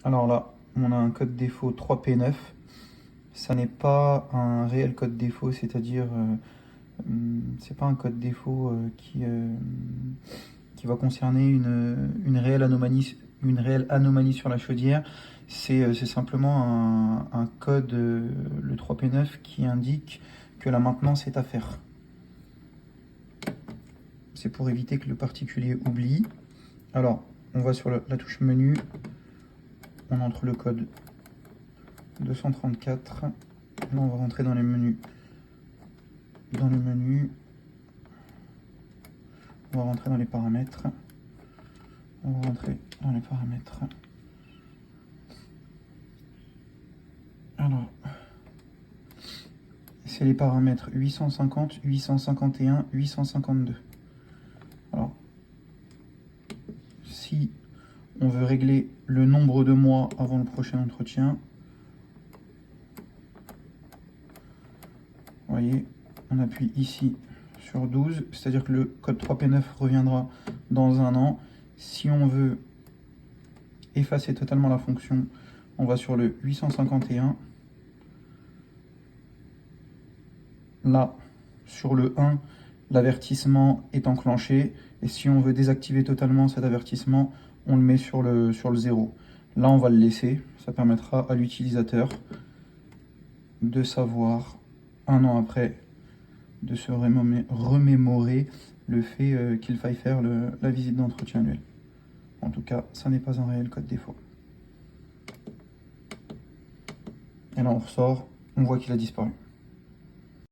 Alors là, on a un code défaut 3P9. Ça n'est pas un réel code défaut, c'est-à-dire c'est pas un code défaut qui va concerner une réelle anomalie sur la chaudière. C'est simplement un code, le 3P9, qui indique que la maintenance est à faire. C'est pour éviter que le particulier oublie. Alors, on va sur la touche menu, on entre le code 234. Là, on va rentrer dans les menus. Dans le menu, on va rentrer dans les paramètres. On va rentrer dans les paramètres. Alors, c'est les paramètres 850, 851, 852. Alors, si on veut régler le nombre de mois avant le prochain entretien, vous voyez, on appuie ici sur 12, c'est-à-dire que le code 3P9 reviendra dans un an. Si on veut effacer totalement la fonction, on va sur le 851. Là, sur le 1, l'avertissement est enclenché. Et si on veut désactiver totalement cet avertissement, on le met sur le 0. Là, on va le laisser. Ça permettra à l'utilisateur de savoir, un an après, de se remémorer le fait qu'il faille faire la visite d'entretien annuel. En tout cas, ça n'est pas un réel code défaut. Et là, on ressort, on voit qu'il a disparu.